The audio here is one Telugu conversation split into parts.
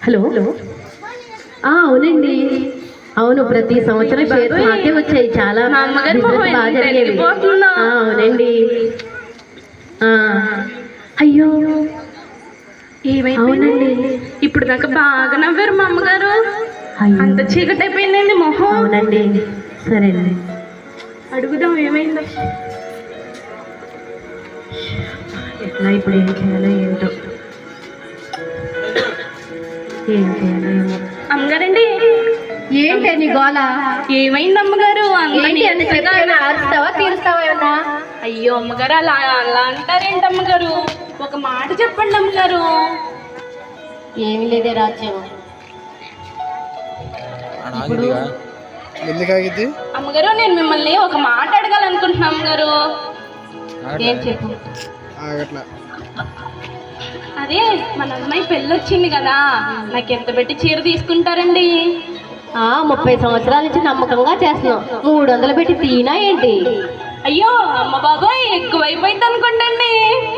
హలో అవునండి. అవును, ప్రతి సంవత్సరం షేర్స్ మాకే వచ్చాయి. చాలా బాగా జరిగేవి. అవునండి. అయ్యో అవునండి. ఇప్పుడు దాకా బాగా నవ్వారు మా అమ్మగారు. అంత చీకటి అయిపోయిందండి మొహం. అవునండి. సరేనండి, అడుగుదాం ఏమైందో. ఎట్లా ఇప్పుడు ఏం చేయాలో ఏంటో, ఏం చేయాలో ఏమో. అమ్మగారండి, ఏంటి నీ గోళ? ఏమైంది అమ్మగారు? అరుస్తావా తీరుస్తావా ఏమన్నా? అయ్యో అమ్మగారు, అలా అలా అంటారేంటి అమ్మగారు? ఒక మాట చెప్పండి అమ్మగారు. ఏమి లేదే రాజ్యం. ఇప్పుడు అమ్మగారు, నేను మిమ్మల్ని ఒక మాట అడగాలనుకుంటున్నా అమ్మగారు. ఏం చెప్పు. అదే మన అమ్మాయి పెళ్ళి వచ్చింది కదా, నాకు ఎంత పెట్టి చీర తీసుకుంటారండి? 30 సంవత్సరాల నుంచి నమ్మకంగా చేస్తున్నాం. 300 పెట్టి తీనా ఏంటి? అయ్యో అమ్మ బాబాయ్, ఎక్కువైపోయింది అనుకోండి.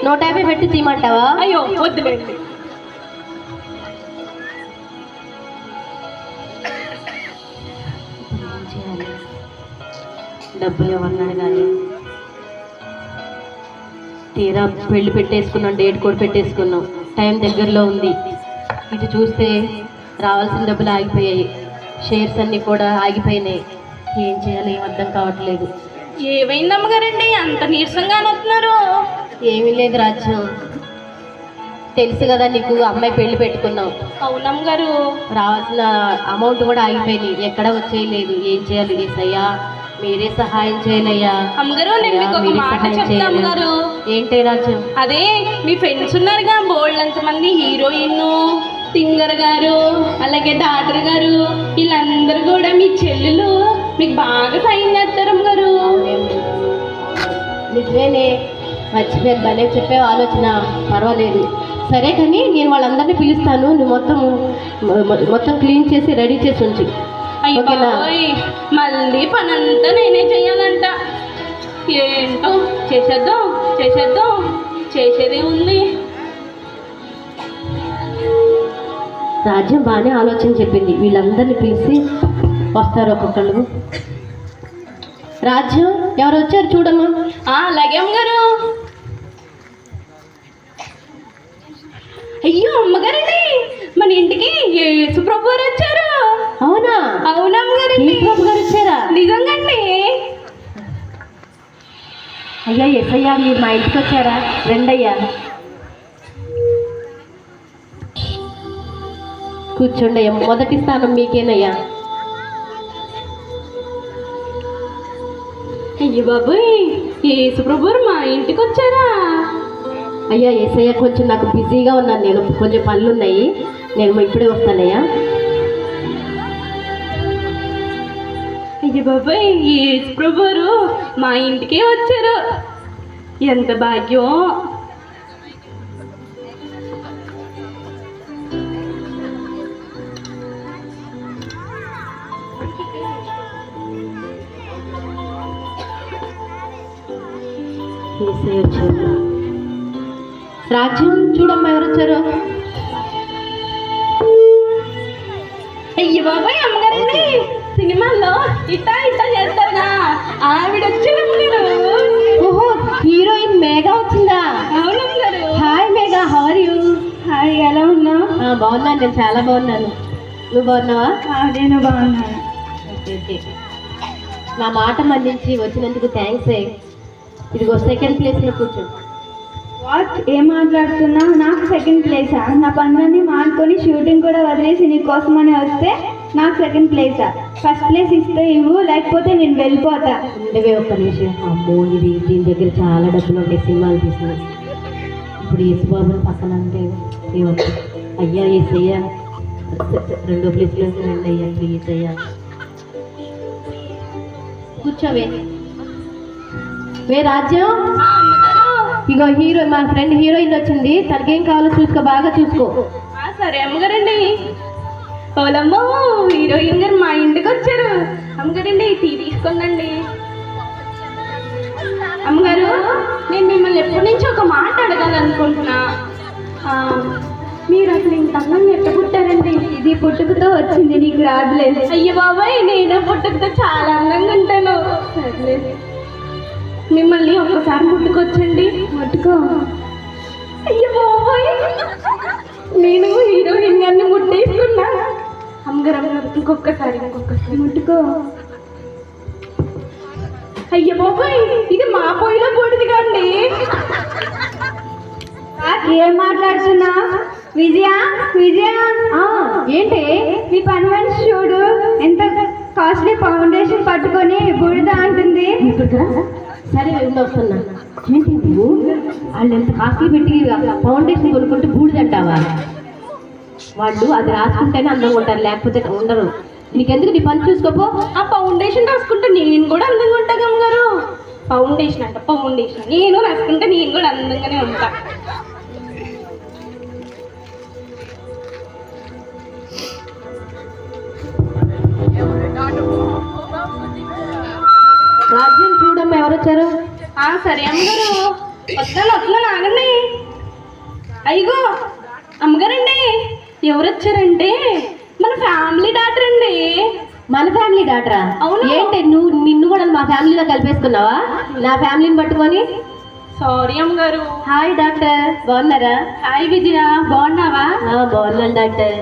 150 పెట్టి తీయమంటావా? అయ్యో వద్దులేండి. డబ్బులు ఎవరిని అడగాలి? తీరా పెళ్లి పెట్టేసుకున్నాం, డేట్ కూడా పెట్టేసుకున్నాం, టైం దగ్గరలో ఉంది. ఇటు చూస్తే రావాల్సిన డబ్బులు ఆగిపోయాయి, షేర్స్ అన్నీ కూడా ఆగిపోయినాయి. ఏం చేయాలి ఏం అర్థం కావట్లేదు. ఏమైంది అమ్మగారండి, అంత నీరసంగా వస్తున్నారు? ఏమీ లేదు రాజ్యం, తెలుసు కదా నీకు, అమ్మాయి పెళ్లి పెట్టుకున్నాం. అవునమ్మగారు. రావాల్సిన అమౌంట్ కూడా ఆగిపోయింది, ఎక్కడ వచ్చేయలేదు. ఏం చేయాలి? ఏసయ్యా మీరే సహాయం చేయాలయ్యా. అమ్మగారు, నేను మీకు ఒక మాట చెప్తా అమ్మగారు. ఏంటి రాజ్యం? అదే మీ ఫ్రెండ్స్ ఉన్నారుగా బోల్డ్ అంతమంది, హీరోయిన్, సింగర్ గారు, అలాగే డాక్టర్ గారు, వీళ్ళందరూ కూడా మీ చెల్లెలు మీకు బాగా సాయం చేస్తారు అమ్మగారు. నిజమేనే, మర్చిపోయాను. భలే చెప్పే ఆలోచన, పర్వాలేదు. సరే కానీ నేను వాళ్ళందరినీ పిలుస్తాను, నువ్వు మొత్తం క్లీన్ చేసి రెడీ చేసి ఉంచు. మళ్ళీ పనంతా నేనే చెయ్యాలంట. ఏంటో చేసేద్దాం చేసేదే ఉంది. రాజ్యం బాగానే ఆలోచన చెప్పింది. వీళ్ళందరినీ పిలిచి వస్తారు ఒక్కొక్కళ్ళు. రాజ్యం ఎవరు వచ్చారు చూడమ్మా. అలాగే అమ్మగారు. అయ్యో అమ్మగారండి, మన ఇంటికి యేసు ప్రభు గారు వచ్చారు. అవునా? అవునమ్మగారండి. ప్రభు గారు వచ్చారా? నిజంగా అండి. అయ్యా ఎస్ఐయా, మీరు మా ఇంటికి వచ్చారా? రెండయ్యా, కూర్చోండి అయ్యా. మొదటి స్థానం మీకేనయ్యా. అయ్యో బాబోయ్, యేసు ప్రభు మా ఇంటికి వచ్చారా? అయ్యా ఏసయ్య, కొంచెం నాకు బిజీగా ఉన్నాను, నేను కొంచెం పనులు ఉన్నాయి, నేను ఇప్పుడే వస్తానయ్యా. అయ్యో బాబాయ్, యేసు ప్రభు మా ఇంటికే వచ్చారు. ఎంత భాగ్యం. ఏసయ్య వచ్చారు. రాజ్యం చూడమ్మా ఎవరు వచ్చారు. అయ్యో బాబాయ్, అమ్మగారండి, సినిమాల్లో ఇట్టా చేస్తారుగా, ఆవిడ వచ్చారు అమ్మగారు. ఓహో, హీరోయిన్ మేఘా వచ్చిందా? అవునమ్మగారు. Hi Megha, how are you? Hi, ఎలా ఉన్నావు? బాగున్నాను, నేను చాలా బాగున్నాను. నువ్వు బాగున్నావా? నేను బాగున్నాను. ఓకే, నా మాట మన్నించి వచ్చినందుకు థ్యాంక్స్. ఇదిగో సెకండ్ ప్లేస్లో కూర్చో. వాట్, ఏం మాట్లాడుతున్నావు? నాకు సెకండ్ ప్లేసా? నా పనులన్నీ మానుకొని షూటింగ్ కూడా వదిలేసి నీ కోసమని వస్తే నాకు సెకండ్ ప్లేసా? ఫస్ట్ ప్లేస్ ఇస్తే ఇవ్వు, లేకపోతే నేను వెళ్ళిపోతా. ఉండవే ఒక్క నిమిషం. అమ్మో, దీని దగ్గర చాలా డబ్బులు ఉంటాయి, సినిమాలు తీసిన. ఇప్పుడు యేసుబాబుని పక్కన అంటే ఏమవుతుంది? అయ్యా ఏసయ్యా, రెండో ప్లేస్లో రండి అయ్యా, ప్లీజ్ అయ్యా. కూర్చోవే. వే రాజ్యం, ఇగో హీరో, మా ఫ్రెండ్ హీరోయిన్ వచ్చింది, తనకేం కావాలో చూసుకో, బాగా చూసుకో. సరే అమ్మగారండి. ఓలమ్మో, హీరోయిన్ గారు మా ఇంటికి వచ్చారు. అమ్మగారండి, టీ తీసుకోండి. అమ్మగారు, నేను మిమ్మల్ని ఎప్పటి నుంచి ఒక మాట అడగాలనుకుంటున్నా. మీరు అసలు ఇంత అందంగా ఎట్ట పుట్టారండి? ఇది పుట్టుకతో వచ్చింది, నీకు రాదులేదు. అయ్యో బాబాయ్, నేను పుట్టుకతో చాలా అందంగా ఉంటాను. సర్లే, మిమ్మల్ని ఒక్కసారి ముట్టుకొచ్చండి. ముట్టుకో. అయ్యో బాబాయ్, నేను హీరోయిన్ గారిని ముట్టేసుకున్నా. అమ్మగారు ఇంకొకసారి ముట్టుకో. అయ్యో బాబాయ్, ఇది మా పోయిన బోడిది కాండి. ఏం మాట్లాడుతున్నా? విజయ, విజయ, ఏంటి నీ పని మనిషి చూడు ఎంత కాస్ట్లీ ఫౌండేషన్ పట్టుకొని బుడిద అంటుంది. ఇప్పుడు సరే వస్తున్నా. ఏంటి నువ్వు వాళ్ళు ఎంత కాస్ట్లీ పెట్టి ఫౌండేషన్ కొనుక్కుంటే బూడిదంటావా? వాళ్ళు అది రాసుకుంటేనే అందంగా ఉంటారు, లేకపోతే ఉండరు. నీకెందుకు? నీ పని చూసుకోపో. ఆ ఫౌండేషన్ రాసుకుంటే నేను కూడా అందంగా ఉంటా అమ్మగారు. ఫౌండేషన్ అంట, ఫౌండేషన్ నేను రాసుకుంటే నేను కూడా అందంగానే ఉంటా. రాజ్యం చూడమ్మా, ఎవరు వచ్చారు? సరే అమ్మగారు, వస్తున్నాను ఆగండి. అయ్యో అమ్మగారండి, ఎవరు వచ్చారంటే మన ఫ్యామిలీ డాక్టర్ అండి. మన ఫ్యామిలీ డాక్టరా? అవును. ఏంటి నిన్ను కూడా మా ఫ్యామిలీలో కలిపేసుకున్నావా? నా ఫ్యామిలీని పట్టుకొని. సారీ అమ్మగారు. హాయ్ డాక్టర్, బాగున్నారా? హాయ్ విజయ, బాగున్నావా? బాగున్నాను డాక్టర్.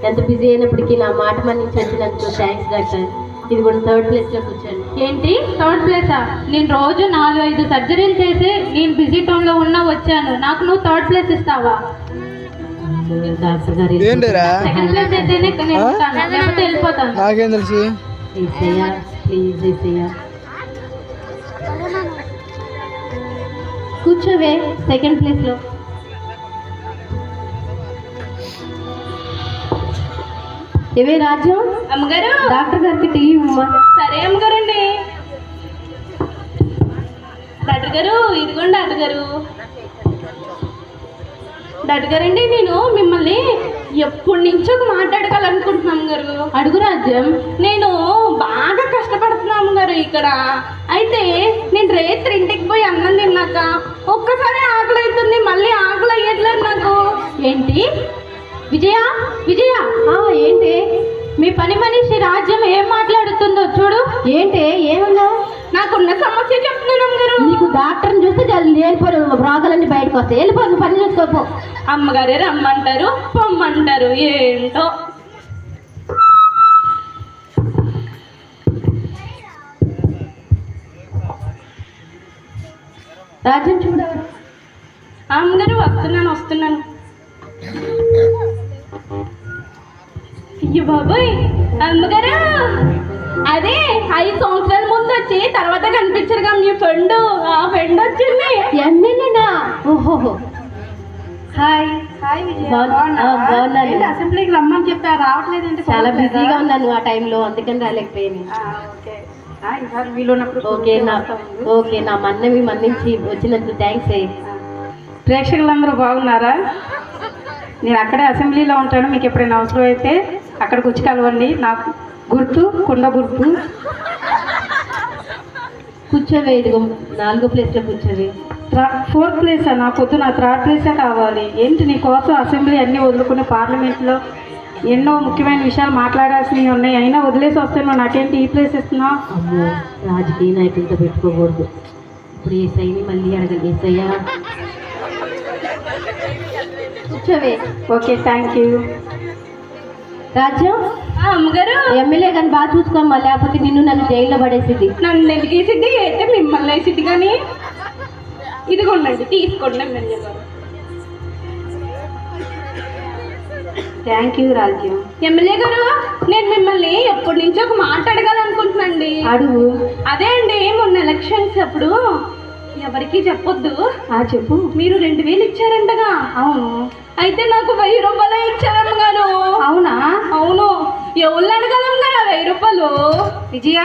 ఎంత బిజీ అయినప్పటికీ నా మాట మన్నించి వచ్చినందుకు థ్యాంక్స్ డాక్టర్. ఇది కూడా 3rd ప్లేస్లో కూర్చోండి. ఏంటి 3rd ప్లేసా? నేను రోజు 4-5 సర్జరీలు చేసి నేను బిజీ టౌన్లో ఉన్నా వచ్చాను. నాకు నువ్వు 3rd ప్లేస్ ఇస్తావా? డాక్టర్ గారు ఏంటిరా? 2nd ప్లేస్ అయితేనే నేను ఉంటాను, లేకపోతే వెళ్ళిపోతాను. నాకేం తెలుసు? ప్లీజ్ కూర్చోవే 2nd ప్లేస్లో. ఏవే రాజ్యం, అమ్మగారు డాక్టర్ గారికి టీవీ ఇవ్వమ్మా. సరే అమ్మగారండి. డాక్టర్ గారు, ఇదిగోండి డాక్టర్ గారు. డాక్టర్ గారండి, నేను మిమ్మల్ని ఎప్పటి నుంచో ఒక మాట అడగాలనుకుంటున్నాను గారు. అడుగు రాజ్యం. నేను బాగా కష్టపడుతున్నాము గారు ఇక్కడ. అయితే నేను రేత్రి ఇంటికి పోయి అన్నం తిన్నాక ఒక్కసారి ఆకలి అవుతుంది, మళ్ళీ ఆకలి అయ్యట్లేదు నాకు. ఏంటి విజయ? విజయ ఏంటి? మీ పని మనిషి రాజ్యం ఏం మాట్లాడుతుందో చూడు. ఏంటి ఏమన్నావు? నాకున్న సమస్య చెప్తున్నాను గారు. నీకు డాక్టర్ని చూస్తే వెళ్ళిపోరు, రోగాలన్నీ బయటకు వస్తాయి. వెళ్ళిపోరు, పని చూసుకోపో. అమ్మగారే రమ్మంటారు, పొమ్మంటారు, ఏంటో. రాజ్యం చూడవరు. అమ్మగారు వస్తున్నాను. అయ్యో బాబాయ్, అమ్మగారు అదే 5 సంవత్సరాల ముందు వచ్చి తర్వాత కనిపించరుగా మీ ఫ్రెండ్. ఆ ఫ్రెండ్ వచ్చింది. ఎమ్మెల్యేనా? ఓహో. హాయ్. హాయ్ విజయ, బాగున్నాను. అసెంబ్లీకి రమ్మని చెప్తా రావట్లేదంటే చాలా బిజీగా ఉన్నాను ఆ టైంలో, అందుకని రాలేకపోయాను. ఓకే నా మన్నవి మన్నించి వచ్చినందుకు థ్యాంక్స్. ప్రేక్షకులందరూ బాగున్నారా? నేను అక్కడే అసెంబ్లీలో ఉంటాను. మీకు ఎప్పుడైనా అవసరం అయితే అక్కడికి వచ్చి కలవండి. నాకు గుర్తు కుండ గుర్తు. కూర్చోవే, ఇదిగో 4వ ప్లేస్లో కూర్చోవే. 4th ప్లేసా? నా పొద్దున 3rd ప్లేసే కావాలి. ఏంటి నీ కోసం అసెంబ్లీ అన్నీ వదులుకుని పార్లమెంట్లో ఎన్నో ముఖ్యమైన విషయాలు మాట్లాడాల్సినవి ఉన్నాయి, అయినా వదిలేసి వస్తున్నావు. నాకేంటి ఈ ప్లేస్ ఇస్తున్నావు? అమ్మో, రాజకీయ నాయకులతో పెట్టుకోకూడదు. ఇప్పుడు ఏసైని మళ్ళీ అడగండి. ఏసయ్యా కూర్చోవే. Okay, thank you. రాజ్యం, అమ్మగారు ఎమ్మెల్యే కానీ బాగా చూసుకోమ్మా, లేకపోతే నన్ను జైల్లో పడేసింది. నన్ను ఎందుకు వేసిద్ది? అయితే మిమ్మల్ని వేసిద్ది. కానీ ఇదిగోండి, తీసుకోండి ఎమ్మెల్యే గారు. థ్యాంక్ యూ రాజ్యం. ఎమ్మెల్యే గారు, నేను మిమ్మల్ని ఎప్పటి నుంచో ఒక మాట అడగాలనుకుంటున్నాండి. అడుగు. అదే అండి, మొన్న ఎలక్షన్స్ అప్పుడు ఎవరికి చెప్పొద్దు. చెప్పు. మీరు 2000 ఇచ్చారంటగా? అవును. అయితే నాకు 1000 రూపాయలు ఇచ్చారమ్మ గారు. అవునా? అవును. ఎవరు అడగలం కదా 1000 రూపాయలు? విజయ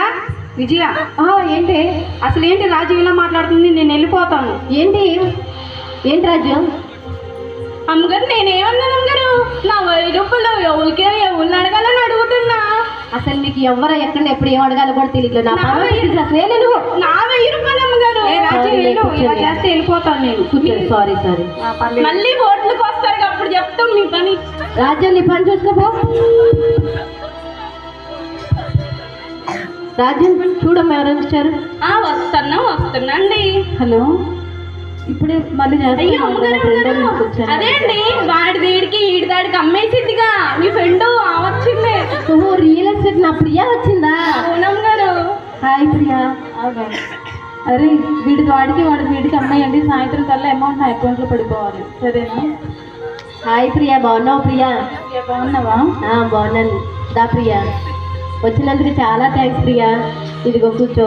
ఏంటి అసలు ఏంటి రాజ్యం ఇలా మాట్లాడుతుంది? నేను వెళ్ళిపోతాను. ఏంటి రాజ్యం? అమ్మగారు నేనేమన్నాను అమ్మగారు? నా 1000 రూపాయలు ఎవరు అడగాలని అడుగుతున్నా. అసలు నీకు ఎవరు ఎక్కడ ఎప్పుడు ఏం అడగాలో కూడా తెలియదు. నా నా 1000 రూపాయలు అమ్మగారు. ఇలా చేస్తే వెళ్ళిపోతాను నేను. సారీ. మళ్ళీ ఓట్లకు వస్తారు అప్పుడు చెప్తాం మీ పని. రాజ్యం నీ పని చూసుకోపో. రాజ్యం చూడమ్మా ఎవరైనా వచ్చారు. వస్తున్నాండి. హలో, ఇప్పుడే మళ్ళీ అయ్యో అమ్మగారు, అదే అండి వాడి దేడికి ఈడి దాడికి అమ్మేసిద్దిగా మీ ఫ్రెండ్ వచ్చింది. ఓహో, రియల్ ఎస్టేట్ నా ప్రియా వచ్చిందా? అవునమ్మగారు. హాయ్ ప్రియా. అరే వాడికి వీడికి అమ్మాయండి, సాయంత్రం కల్లా అమౌంట్ నా అకౌంట్లో పడిపోవాలి, సరేనా? హాయ్ ప్రియా, బాగున్నావు ప్రియా? బాగున్నావా? బాగున్నాను. దా ప్రియా, వచ్చినందుకు చాలా థ్యాంక్స్ ప్రియా. ఇదిగో కూర్చో.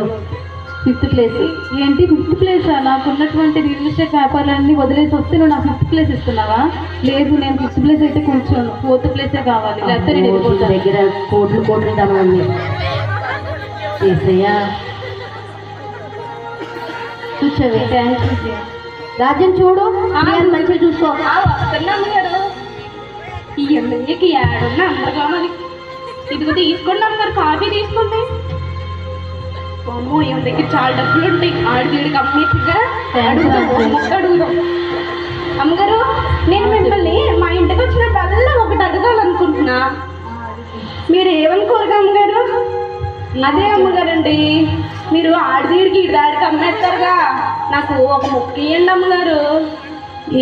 5th place. ఏంటి 5th ప్లేసా? నాకున్నటువంటి రియల్ ఎస్టేట్ వ్యాపారాలన్నీ వదిలేసి వస్తే నువ్వు నాకు 5th ప్లేస్ ఇస్తున్నావా? లేదు, నేను 5th ప్లేస్ అయితే కూర్చోను, 4th ప్లేసే కావాలి, లేకపోతే నేను వెళ్ళిపోతాను. దగ్గర కోట్లు దమ్ము ఉంది. ఏసయ్యా, కూర్చోవే. థ్యాంక్స్. రాజ్యం చూడు, ప్రియాని మంచిగా చూసుకో. వస్తున్నామ్మగారు. ఈ ఎమ్మెల్యేకి ఏడున్నా అందరు కావాలి. ఇదిగో తీసుకోండి అమ్మగారు, కాఫీ తీసుకోండి. అమ్మో, ఈమె దగ్గర చాలా డబ్బులు ఉంటాయి. ఆడికి అమ్మేసిగా అడుగుదాం. అమ్మగారు, నేను మిమ్మల్ని మా ఇంటికి వచ్చినప్పుడల్లా ఒకటి అడగాలనుకుంటున్నా. మీరు ఏమనుకోరుగా అమ్మగారు? అదే అమ్మగారండి, మీరు ఆడిదీడికి ఇడాడికి అమ్మేస్తారుగా, నాకు ఒక ముక్క ఇవ్వండి అమ్మగారు.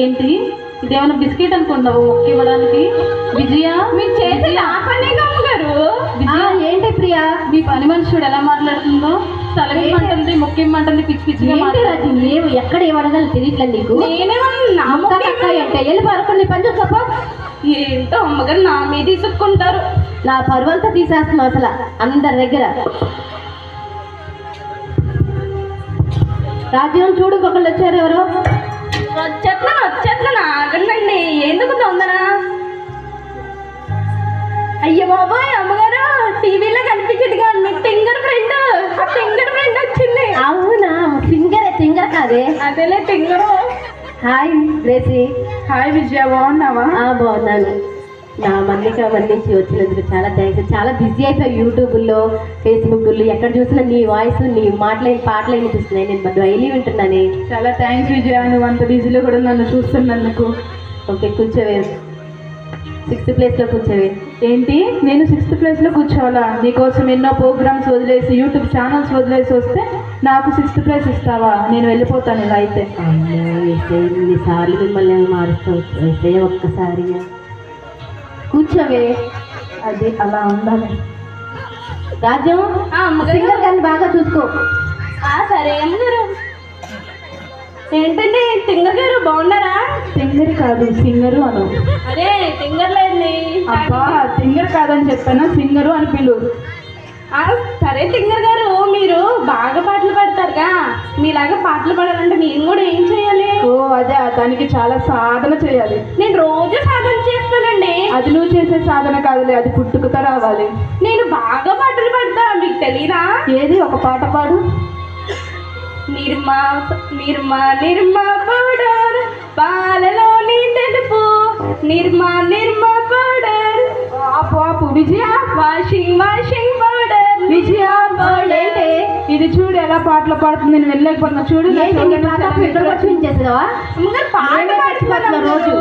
ఏంటి ఇదేమైనా బిస్కెట్ అనుకున్నావు మొక్క ఇవ్వడానికి? విజయ, మీరు చేసే ఆ పనే అమ్మగారు. ఏంటి ప్రియా, మీ పని మనుషుడు ఎలా మాట్లాడుతుందో, తలవేమంటుంది, మొక్కేమంటుంది, పిచ్చి పిచ్చిగా రాజ్యం. ఏమో ఎక్కడ ఏమడగాలి తెలియట్లేదు నీకు. నేనేమన్నా అంటే వెళ్ళి పరకొని పని చూసుకోపో. ఏంటో అమ్మగారు నా మీద తీసుకుంటారు. నా పరువంతా తీసేస్తున్నావు అసలు అందరి దగ్గర. రాజ్యం చూడు, ఒకళ్ళు వచ్చారు. ఎవరు? వచ్చేస్తున్నా ఆగండి, ఎందుకు తొందర? అయ్యో బాబాయ్, అమ్మగారు టీవీలో కనిపించేది కాదు, మీ ఫింగర్ ఫ్రెండ్ వచ్చింది. అవునా? ఫింగర్ కాదే. అదేలే ఫింగరు. Hi Gracie. హాయ్ విజయ, బాగున్నావా? బాగున్నాను. నా మన్నిక మన్నించి వచ్చినందుకు చాలా థ్యాంక్స్. చాలా బిజీ అయిపోయావు యూట్యూబ్లో, ఫేస్బుక్లో, ఎక్కడ చూసినా నీ వాయిస్, నీ పాటలు వినిపిస్తున్నాయి. నేను డైలీ వింటున్నాను. చాలా థ్యాంక్స్ విజయ, నువ్వు అంత బిజీలో కూడా నన్ను చూస్తున్నందుకు. ఓకే, కూర్చోవే. 6th ప్లేస్లో కూర్చోవే. ఏంటి, నేను 6th ప్లేస్లో కూర్చోవాలా? నీకోసం ఎన్నో ప్రోగ్రామ్స్ వదిలేసి, యూట్యూబ్ ఛానల్స్ వదిలేసి వస్తే నాకు 6th ప్లేస్ ఇస్తావా? నేను వెళ్ళిపోతాను ఇలా అయితే. ఇన్నిసార్లు మిమ్మల్ని మారుస్తావు. అయితే ఒక్కసారి కూర్చోవే. అది అలా ఉండాలి. రాజ్యం, సింగర్ గారిని బాగా చూసుకో. సరే అమ్మగారు. ఏంటండి సింగర్ గారు, బాగున్నారా? సింగర్ కాదు, సింగరు అను. అదే సింగర్లేండి. అబ్బా, సింగర్ కాదని చెప్పాను, సింగరు అని పిలు. సరే సింగర్ గారు, మీరు బాగా పాటలు పాడతారుగా, మీలాగా పాటలు పాడాలంటే నేను కూడా ఏం చేయాలి? ఓ అదే, దానికి చాలా సాధన చేయాలి. నేను రోజు సాధన చేస్తానండి. అది నువ్వు చేసే సాధన కాదులే, అది పుట్టుకతో రావాలి. నేను బాగా పాటలు పాడతా, మీకు తెలీదా? ఏది, ఒక పాట పాడు. నిర్మా నిర్మా నిర్మా పౌడర్, పాలలోని తెలుపు, నిర్మా నిర్మా పౌడర్. ఆపు విజయ. వాషింగ్ పౌడర్, విజయ పౌడర్. ఇది చూడు ఎలా పాటలు పాడుతుంది, నేను వెళ్ళలేకపోతున్నా. చూడు చేసేదావా పాట పాడుతున్నా రోజు.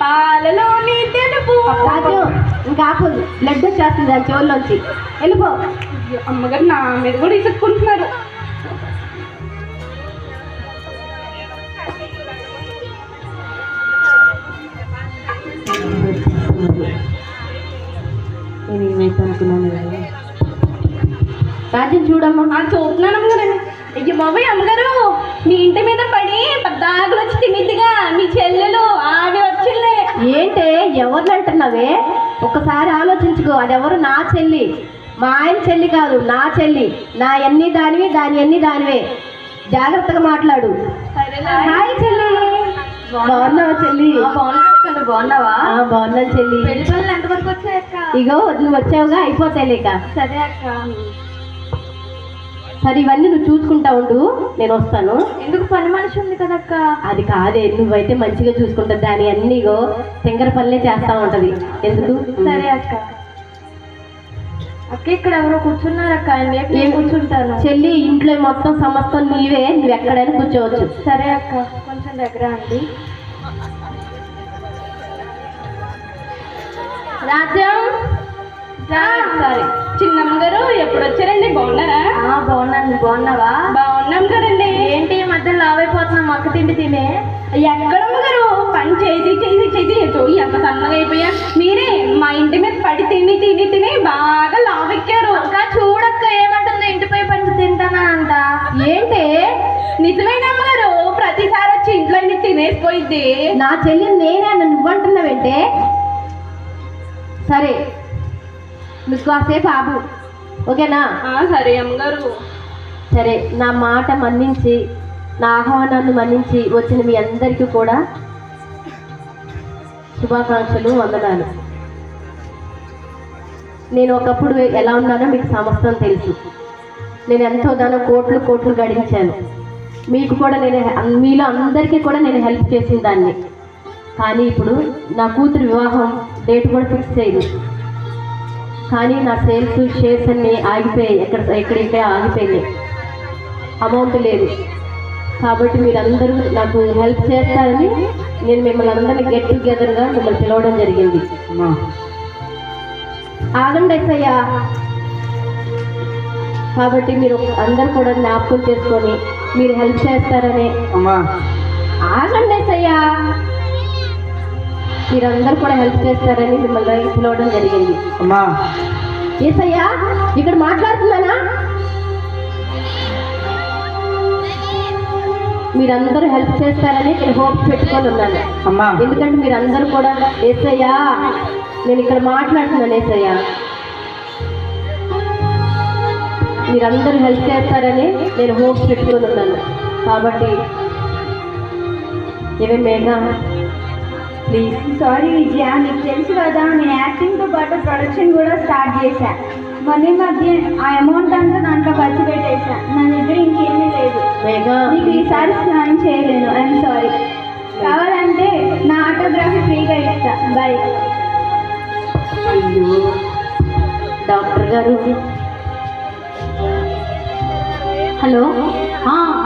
పాలలోని తెలుపు. రాజు, ఇంకా బ్లడ్ వచ్చేస్తుంది దాని చెవుల్లోంచి. వెళ్ళిపో. అమ్మగారు నా మీద కూడా ఇసుక్కుంటున్నారు. నేను ఏమైతే అనుకున్నాను. రాజ్యం చూడమ్మా. చూస్తున్నాను అమ్మగారు. అయ్యో బాబాయ్, అమ్మగారు మీ ఇంటి మీద పడి పద్దాకులు వచ్చి తినిద్దిగా మీ చెల్లెలు ఆవి వచ్చింది. ఏంటే ఎవరిని అంటున్నావే? ఒక్కసారి ఆలోచించుకో. అది ఎవరు? నా చెల్లి. మా ఆయన చెల్లి కాదు, నా చెల్లి. నా అన్ని దానివి, దాని అన్ని దానివే. జాగ్రత్తగా మాట్లాడు. హాయ్ చెల్లి, బాగున్నావా చెల్లి? బాగున్నావా? బాగున్నాను చెల్లి. పెళ్లి పనులు ఎంతవరకు వచ్చాయక్క? ఇగో నువ్వు వచ్చావుగా, అయిపోతాయి లేక. సరే అక్క. సరే, ఇవన్నీ నువ్వు చూసుకుంటా ఉండు, నేను వస్తాను. ఎందుకు, పని మనిషి ఉంది కదక్క. అది కాదే, నువ్వైతే మంచిగా చూసుకుంటా. దాని అన్నీగో తెంగర పనులే చేస్తా ఉంటది. ఎందుకు? సరే అక్క. అక్క ఇక్కడ ఎవరో కూర్చున్నారక్క, నేను కూర్చుంటాను. చెల్లి, ఇంట్లో మొత్తం సమస్తం నీవే, నువ్వు ఎక్కడైనా కూర్చోవచ్చు. సరే అక్క, కొంచెం దగ్గర అండి. రాజ్యం సారీ చిన్నమ్మ గారు ఎప్పుడు వచ్చారండి? బాగున్నారా? బాగున్నాను, బాగున్నావా? బాగున్నాం కదండి. ఏంటి ఈ మధ్య లావైపోతున్నాం అక్క తిండి తినే? ఎక్కడమ్మ గారు పని చేసి ఎంత సన్నగా అయిపోయా. మీరే మా ఇంటి మీద పడి తిని బాగా లావెక్కారు. అక్క చూడక్క ఏమంటుందో ఇంటిపై పని తింటానంట. ఏంటి? నిజమేనమ్మ గారు, ప్రతిసారి వచ్చి ఇంట్లో అన్ని తినేసిపోయింది. నా చెల్లి నేనే అన్న నువ్వంటున్నావేంటే? సరే నువ్వు కాసేపు ఆపు, ఓకేనా? సరే అమ్మగారు. సరే, నా మాట మన్నించి నా ఆహ్వానాన్ని మన్నించి వచ్చిన మీ అందరికీ కూడా శుభాకాంక్షలు, వందనాలు. నేను ఒకప్పుడు ఎలా ఉన్నానో మీకు సమస్తం తెలుసు. నేను ఎంతో దాని కోట్లు గడించాను. మీకు కూడా మీలో అందరికీ కూడా నేను హెల్ప్ చేసిన దాన్ని. కానీ ఇప్పుడు నా కూతురు వివాహం డేట్ కూడా ఫిక్స్ చేయదు. కానీ నా షేర్స్ అన్నీ ఆగిపోయాయి, ఎక్కడికే ఆగిపోయినాయి, అమౌంట్ లేదు. కాబట్టి మీరందరూ నాకు హెల్ప్ చేస్తారని నేను మిమ్మల్ని అందరినీ గెట్ టుగెదర్గా మిమ్మల్ని పిలవడం జరిగింది. ఆగండి ఎస్ఐయా. కాబట్టి మీరు అందరూ కూడా జ్ఞాపకం చేసుకొని మీరు హెల్ప్ చేస్తారని. ఆగండి ఎస్ఐయా. మీరందరూ కూడా హెల్ప్ చేస్తారని మిమ్మల్ని పిలవడం జరిగింది. ఏసయ్యా ఇక్కడ మాట్లాడుతున్నానా? మీరందరూ హెల్ప్ చేస్తారని నేను హోప్ పెట్టుకొని ఉన్నాను. ఎందుకంటే మీరందరూ కూడా ఏసయ్యా నేను ఇక్కడ మాట్లాడుతున్నాను, ఏసయ్యా మీరందరూ హెల్ప్ చేస్తారని నేను హోప్ పెట్టుకొని ఉన్నాను. కాబట్టి ఏమే మేఘా ప్లీజ్. సారీ విజయ, నీకు తెలుసు కదా నేను యాక్టింగ్తో పాటు ప్రొడక్షన్ కూడా స్టార్ట్ చేశా. మళ్ళీ మధ్య ఆ అమౌంట్ అంతా దాంట్లో ఖర్చు పెట్టేసా. నా దగ్గర ఇంకేమీ లేదు. నీకు ఈసారి స్నానం చేయలేను, ఐఎమ్ సారీ. కావాలంటే నా ఆటోగ్రఫీ ఫ్రీగా ఇస్తా. బాయ్. అయ్యో డాక్టర్ గారు. హలో,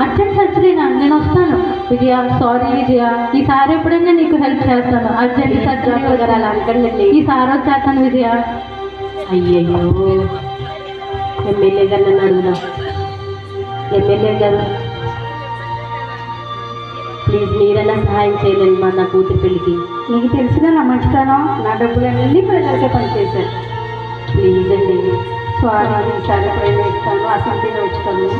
అర్జెంట్ సర్జరీనా? నేను వస్తాను విజయ. సారీ విజయ, ఈసారి ఎప్పుడైనా నీకు హెల్ప్ చేస్తాను. అర్జెంట్ సర్జరీ గారు అలా అనుకోండి, ఈసారి వచ్చేస్తాను విజయ. అయ్యయ్యో, ఎమ్మెల్యే గారు నన్ను అడుగుదాం. ఎమ్మెల్యే గారు ప్లీజ్ మీరైనా సహాయం చేయలేదు మా నా కూతురు పెళ్ళికి. నీకు తెలిసిన నా మంచితనం, నా డబ్బులన్నీ ప్రజలకే పనిచేశాను. ప్లీజ్ అండి. సారీ, ఈసారి ఎప్పుడైనా ఇస్తాను, అసంతిలో వచ్చుతాను.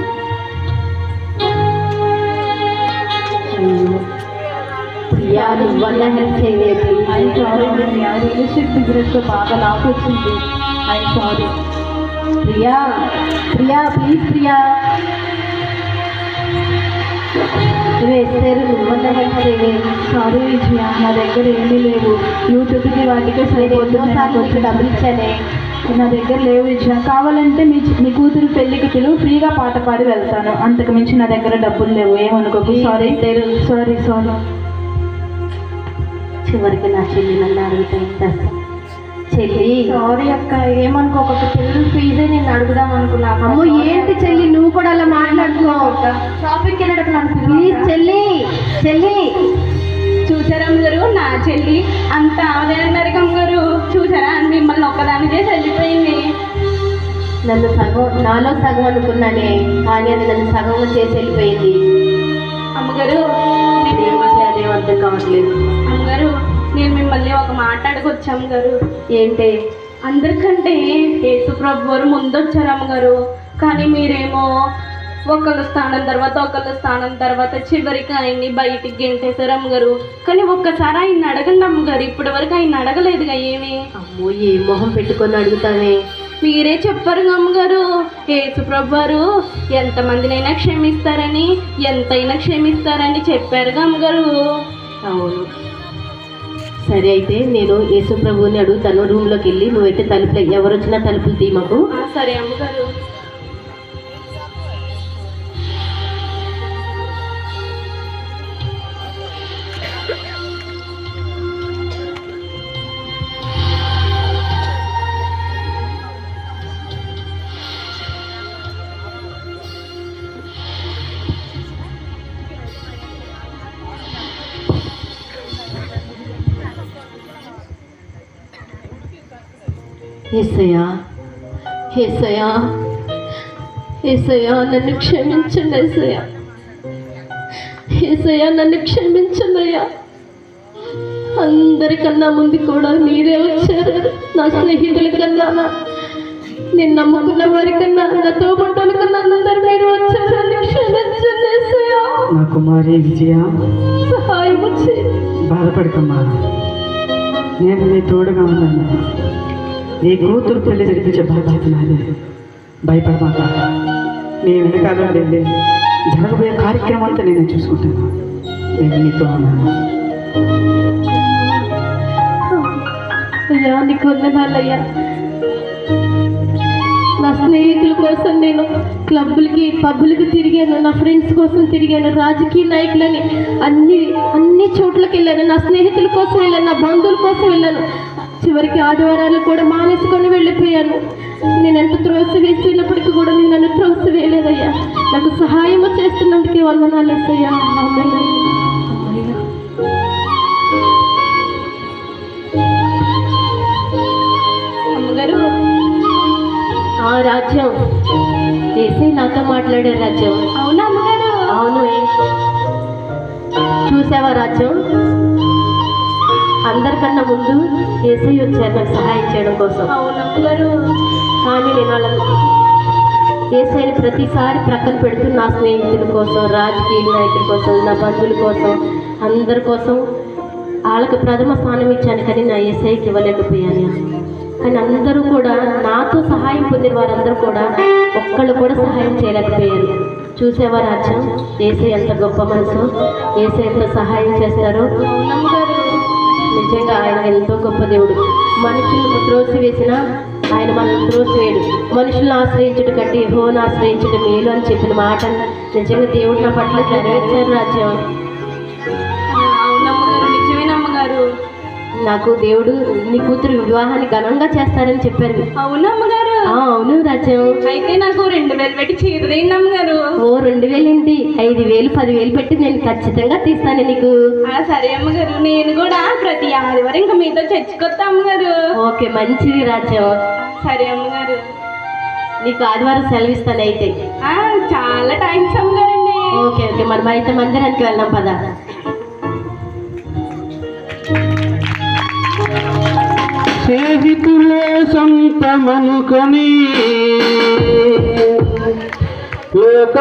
ప్రియా నువ్వన్నా హెల్ప్ చేయలేదు. రియల్ ఎస్టేట్ బిజినెస్లో బాగా లాస్ వచ్చింది. సారీ ప్రియా. ప్లీజ్ ప్రియా వేస్తారు, నువ్వన్నా హెల్ప్ చేయలేదు. సారీ విజయ, నా దగ్గర ఏమీ లేవు. యూట్యూబ్కి వాటికే సరిపోతుంది. డబ్బులు ఇచ్చానే, నా దగ్గర లేవు విజయ. కావాలంటే మీ కూతురు పెళ్ళికి పిలువు, ఫ్రీగా పాట పాడి వెళ్తాను. అంతకు మించి నా దగ్గర డబ్బులు లేవు, ఏమనుకోకు. Sorry sorry. చివరికి నా చెల్లి నన్ను అడుగుతాయి. చెల్లి సారీ అక్క, ఏమనుకోక. పిల్లలు ఫీజే నేను అడుగుదాం అనుకున్నాను. అమ్మో ఏంటి చెల్లి, నువ్వు కూడా అలా మాట్లాడుతున్నావు. షాపింగ్కి వెళ్ళడం నాకు ప్లీజ్ చెల్లి. చూసారా అమ్మగారు, నా చెల్లి అంత ఆవదే అన్నారు అమ్మగారు. చూసారా, మిమ్మల్ని ఒక్కదాన్ని చేసి వెళ్ళిపోయింది. నాలో సగం అనుకున్నానే, కానీ అది నన్ను సగంగా చేసి వెళ్ళిపోయింది. అమ్మగారు అదేం అర్థం కావట్లేదు. అమ్మగారు, నేను మిమ్మల్ని ఒక మాట అడగొచ్చాము గారు. ఏంటి? అందరికంటే యేసుప్రభు వారు ముందొచ్చారు అమ్మగారు. కానీ మీరేమో ఒకళ్ళ స్థానం తర్వాత చివరికి ఆయన్ని బయటికి గెంటేశారు అమ్మగారు. కానీ ఒక్కసారి ఆయన అడగండి అమ్మగారు, ఇప్పటి వరకు ఆయన అడగలేదుగా ఏమి. అమ్మో, ఏ మొహం పెట్టుకొని అడుగుతానే? మీరే చెప్పారు అమ్మగారు, యేసుప్రభు వారు ఎంతమందినైనా క్షమిస్తారని, ఎంతైనా క్షమిస్తారని చెప్పారుగా అమ్మగారు. అవును, సరే అయితే నేను యేసు ప్రభువుని అడుగుతాను. రూమ్లోకి వెళ్ళి నువ్వైతే తలుపులు, ఎవరు వచ్చినా తలుపులు తీయమకు. సరే అమ్మగారు. యేసయ్యా యేసయ్యా యేసయ్యా నన్ను క్షమించండి యేసయ్యా యేసయ్యా నన్ను క్షమించండి అయ్యా. అందరికన్నా ముందు కూడా మీరే వచ్చారు. నా స్నేహితుల కన్నా, నేను నమ్ముకున్న వారికన్నా, నా తోబుట్టుల కన్నా అందరు మీరు వచ్చారు. నన్ను క్షమించండి యేసయ్యా. నా కుమారి విజయ, సహాయం వచ్చి బాధపడకమ్మా, నేను నీ తోడుగా ఉన్నాను. నీ కూతురు పెళ్లి జరిపించే బాధ్యత నాది. భయపడమాక, నీ వెనకాల వెళ్ళి జరగబోయే కార్యక్రమం అంతా నేను చూసుకుంటాను. నేను నీతో ఉన్నాను. అయ్యా నీకు వందనాలయ్యా. నా స్నేహితుల కోసం నేను క్లబ్బులకి పబ్బులకి తిరిగాను, నా ఫ్రెండ్స్ కోసం తిరిగాను, రాజకీయ నాయకులని అన్ని చోట్లకి వెళ్ళాను, నా స్నేహితుల కోసం వెళ్ళాను, నా బంధువుల కోసం వెళ్ళాను. చివరికి ఆదివారాలు కూడా మానేసుకొని వెళ్ళిపోయాను. నేను ఎంత త్రోసి వేసినప్పటికీ కూడా నేను నన్ను త్రోసి వేయలేదయ్యా. నాకు సహాయం చేస్తున్నందుకే వందనాలు యేసయ్యా. అమ్మగారు ఆ రాజ్యం వేసి నాతో మాట్లాడే రాజ్యం. అవునా అమ్మగారు? అవును. చూసావా రాజ్యం, అందరికన్నా ముందు ఏసై వచ్చారు నాకు సహాయం చేయడం కోసం. అవునమ్మగారు. కానీ నేను వాళ్ళని ఏసైని ప్రతిసారి ప్రక్కన పెడుతూ నా స్నేహితుల కోసం, రాజకీయ నాయకుల కోసం, నా బంధువుల కోసం, అందరి కోసం వాళ్ళకి ప్రథమ స్థానం ఇచ్చాను. కానీ నా ఏసైకి ఇవ్వలేకపోయాను. కానీ అందరూ కూడా నాతో సహాయం పొందిన వారందరూ కూడా ఒక్కళ్ళు కూడా సహాయం చేయలేకపోయారు. చూసేవా రాజ్యం, ఏసై ఎంత గొప్ప మనసు, ఏసై ఎంత సహాయం చేస్తారో. నిజంగా ఆయన ఎంతో గొప్ప దేవుడు. మనుషులను త్రోసి వేసినా ఆయన మనల్ని త్రోసివేయడు. మనుషులను ఆశ్రయించడం కంటే యెహోవాను ఆశ్రయించడం మేలు అని చెప్పిన మాట నిజంగా దేవుడు నా పట్ల నెరవేర్చారు రాజ్యం. అవునమ్మగారు, నిజమేనమ్మగారు. నాకు దేవుడు నీ కూతురు వివాహాన్ని ఘనంగా చేస్తారని చెప్పారు. అవునమ్మగారు. అవును రాజ్యం. అయితే నాకు 2000 పెట్టి చీరదేయండి అమ్మగారు. ఓ 2000 ఏంటి, 5000 10,000 పెట్టి నేను ఖచ్చితంగా తీస్తాను నీకు. సరే అమ్మగారు, నేను కూడా ప్రతి ఆదివారం ఇంకా మీతో చర్చికొస్తా అమ్మగారు. ఓకే, మంచిది రాజ్యం. సరే అమ్మగారు. నీకు ఆదివారం సెలవిస్తాను అయితే. చాలా థ్యాంక్స్ అమ్మగారండి. ఓకే ఓకే, మనం అయితే మందిరానికి వెళ్దాం పద. స్నేహితులే సొంతమనుకొని లోక